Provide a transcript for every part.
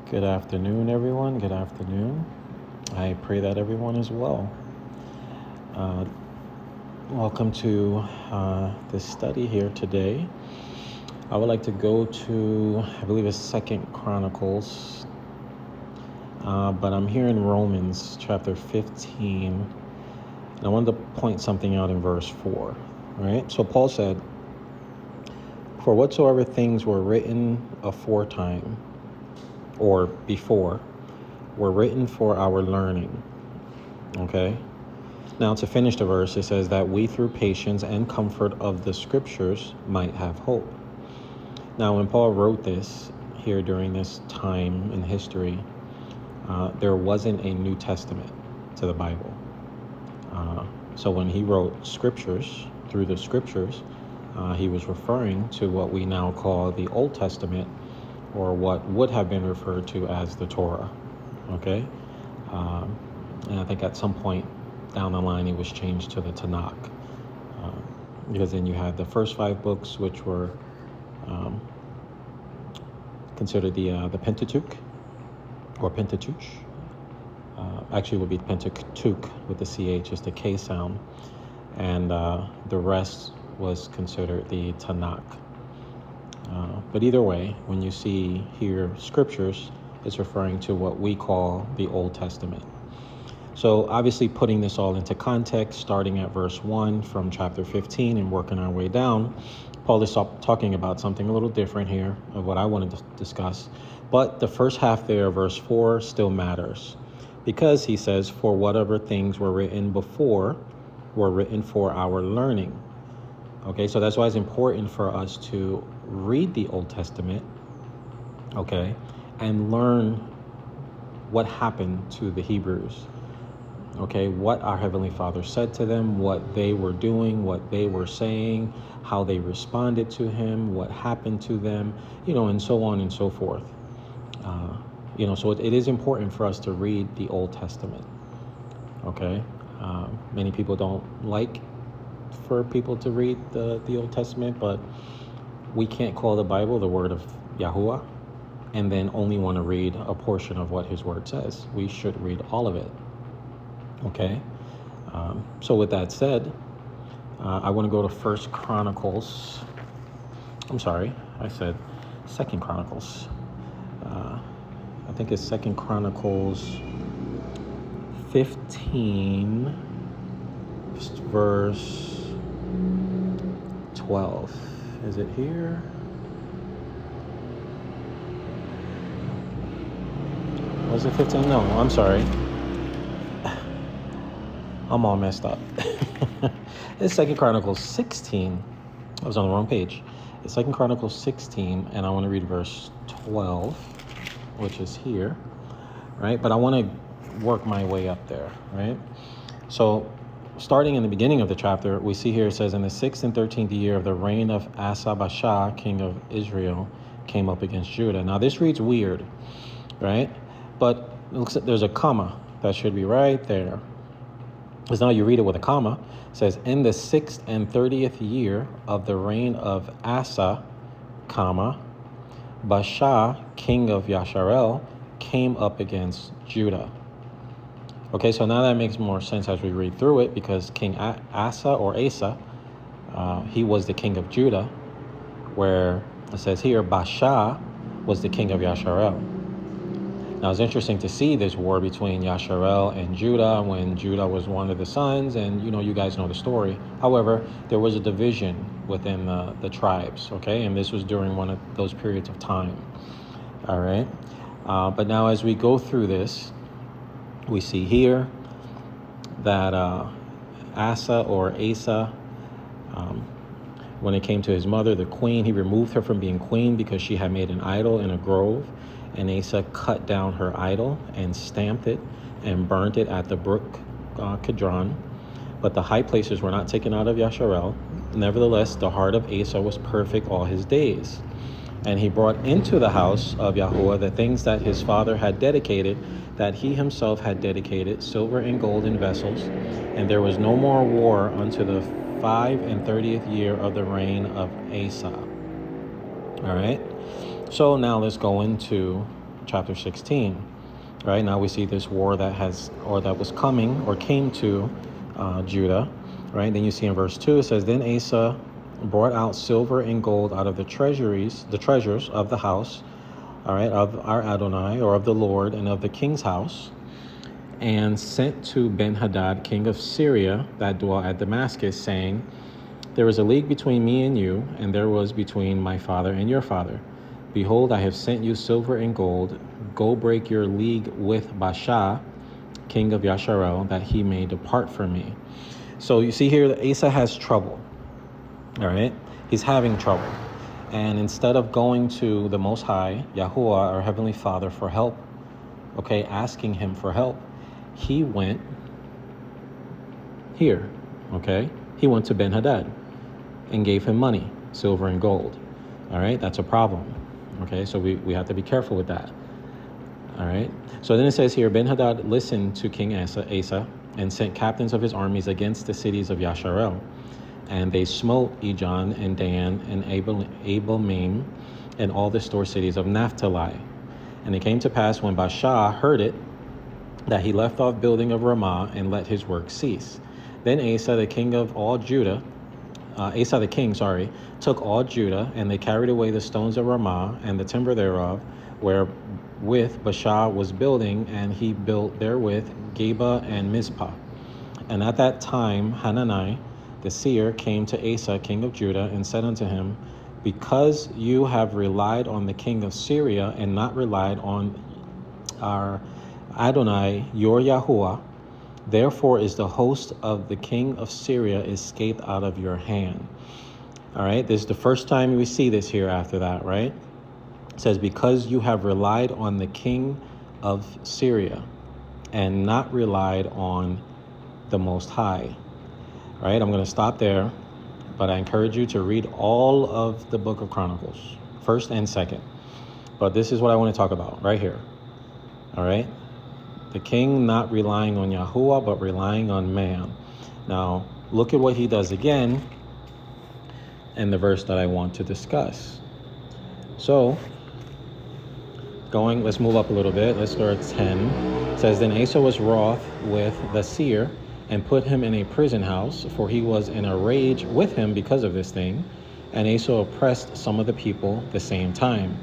Good afternoon, everyone. Good afternoon. I pray that everyone is well. Uh, Welcome to this study here today. I would like to go to, I believe it's Second Chronicles, but I'm here in Romans chapter 15. And I wanted to point something out in verse 4, right? So Paul said, "For whatsoever things were written aforetime, or before, were written for our learning." Okay? Now, to finish the verse, it says that we, through patience and comfort of the scriptures, might have hope. Now, when Paul wrote this here during this time in history, there wasn't a New Testament to the Bible. So when he wrote scriptures, through the scriptures, he was referring to what we now call the Old Testament, or what would have been referred to as the Torah. Okay? And I think at some point down the line, it was changed to the Tanakh, because then you had the first 5 books, which were considered the Pentateuch, or Pentateuch. Actually, it would be Pentateuch with the CH, just the K sound, and the rest was considered the Tanakh. But either way, when you see here scriptures, it's referring to what we call the Old Testament. So obviously, putting this all into context, starting at verse 1 from chapter 15 and working our way down, Paul is talking about something a little different here of what I wanted to discuss. But the first half there, verse 4, still matters, because he says, "For whatever things were written before were written for our learning." Okay, so that's why it's important for us to read the Old Testament, okay, and learn what happened to the Hebrews. Okay, what our Heavenly Father said to them, what they were doing, what they were saying, how they responded to Him, what happened to them, and so on and so forth. So it is important for us to read the Old Testament. Okay, many people don't like for people to read the Old Testament, but we can't call the Bible the word of YAHUAH and then only want to read a portion of what His word says. We should read all of it. Okay, so with that said, I want to go to First Chronicles. I'm sorry, I said Second Chronicles. I think it's Second Chronicles 15, verse 12. Is it here? Was it 15? No, I'm sorry. I'm all messed up. It's Second Chronicles 16. I was on the wrong page. It's Second Chronicles 16, and I want to read verse 12, which is here, right? But I want to work my way up there, right? So starting in the beginning of the chapter, we see here it says, "In the 6th and 13th year of the reign of Asa, king of Israel, came up against Judah." Now this reads weird, right? But it looks like there's a comma that should be right there. Because now you read it with a comma. It says, "In the 6th and 30th year of the reign of Asa, Baasha, king of Yasharel, came up against Judah." Okay, so now that makes more sense as we read through it, because King Asa, or Asa, he was the king of Judah, where it says here, Baasha was the king of Yasharel. Now, it's interesting to see this war between Yasharel and Judah, when Judah was one of the sons, and you guys know the story. However, there was a division within the tribes, okay? And this was during one of those periods of time, all right? But now as we go through this, we see here that Asa, or Asa, when it came to his mother, the queen, he removed her from being queen because she had made an idol in a grove. And Asa cut down her idol and stamped it and burnt it at the brook Kidron. But the high places were not taken out of Yasharel. Nevertheless, the heart of Asa was perfect all his days. And he brought into the house of YAHUAH the things that his father had dedicated, that he himself had dedicated, silver and gold in vessels. And there was no more war unto the 35th year of the reign of Asa. All right. So now let's go into chapter 16. Right now we see this war that was coming or came to Judah. Right. Then you see in verse 2 it says, then Asa brought out silver and gold out of the treasures of the house, all right, of our Adonai, or of the Lord, and of the king's house, and sent to Ben-Hadad, king of Syria, that dwelt at Damascus, saying, there is a league between me and you, and there was between my father and your father. Behold, I have sent you silver and gold. Go break your league with Baasha, king of Yasharel, that he may depart from me. So you see here that Asa has trouble. All right, he's having trouble. And instead of going to the Most High, Yahuwah, our Heavenly Father, for help, okay, asking him for help, he went here, okay? He went to Ben-Hadad and gave him money, silver and gold. All right, that's a problem. Okay, so we have to be careful with that. All right, so then it says here, Ben-Hadad listened to King Asa and sent captains of his armies against the cities of Yasharel. And they smote Ijon and Dan and Abel-maim and all the store cities of Naphtali. And it came to pass when Baasha heard it, that he left off building of Ramah and let his work cease. Then Asa the king, took all Judah, and they carried away the stones of Ramah and the timber thereof, wherewith Baasha was building, and he built therewith Geba and Mizpah. And at that time Hanani the seer came to Asa king of Judah and said unto him, because you have relied on the king of Syria and not relied on our Adonai, your Yahuwah, therefore is the host of the king of Syria escaped out of your hand. All right, this is the first time we see this here after that, right? It says, because you have relied on the king of Syria and not relied on the Most High. All right, I'm going to stop there, but I encourage you to read all of the book of Chronicles, 1st and 2nd. But this is what I want to talk about right here. All right, the king not relying on Yahuwah, but relying on man. Now, look at what he does again in the verse that I want to discuss. So, let's move up a little bit. Let's start at 10. It says, then Asa was wroth with the seer, and put him in a prison house, for he was in a rage with him because of this thing. And Asa oppressed some of the people the same time.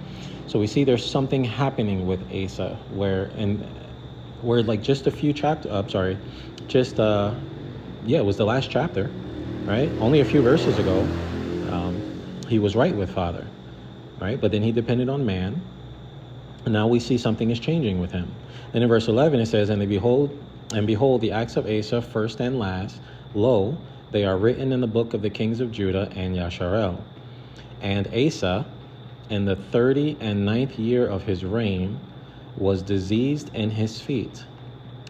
So we see there's something happening with Asa, where like just a few chapters, it was the last chapter, right? Only a few verses ago, he was right with Father, right? But then he depended on man. And now we see something is changing with him. Then in verse 11 it says, and behold, the acts of Asa, first and last, lo, they are written in the book of the kings of Judah and Yasharel. And Asa, in the 39th year of his reign, was diseased in his feet,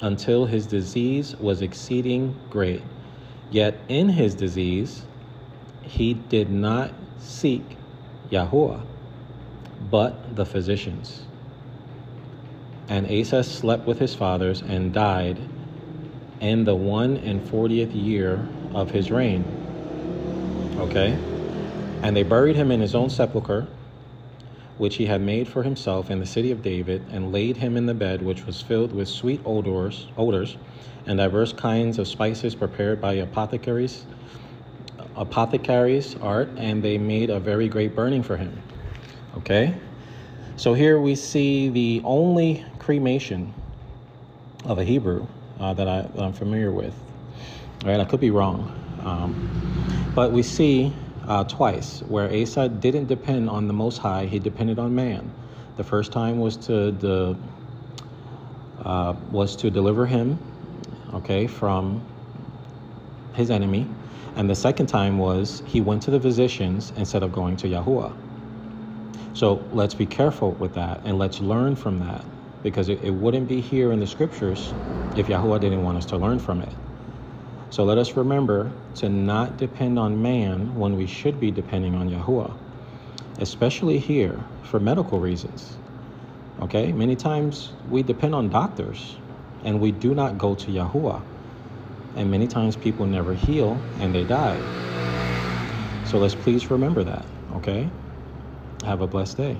until his disease was exceeding great. Yet in his disease he did not seek Yahuwah, but the physicians. And Asa slept with his fathers and died in the 41st year of his reign. Okay? And they buried him in his own sepulchre, which he had made for himself in the city of David, and laid him in the bed which was filled with sweet odors, and diverse kinds of spices prepared by apothecaries' art, and they made a very great burning for him. Okay? So here we see the only cremation of a Hebrew that I'm familiar with. All right, I could be wrong. But we see twice where Asa didn't depend on the Most High, he depended on man. The first time was to deliver him, okay, from his enemy. And the second time was he went to the physicians instead of going to Yahuwah. So let's be careful with that, and let's learn from that, because it wouldn't be here in the scriptures if Yahuwah didn't want us to learn from it. So let us remember to not depend on man when we should be depending on Yahuwah, especially here for medical reasons. Okay, many times we depend on doctors and we do not go to Yahuwah. And many times people never heal and they die. So let's please remember that, okay? Have a blessed day.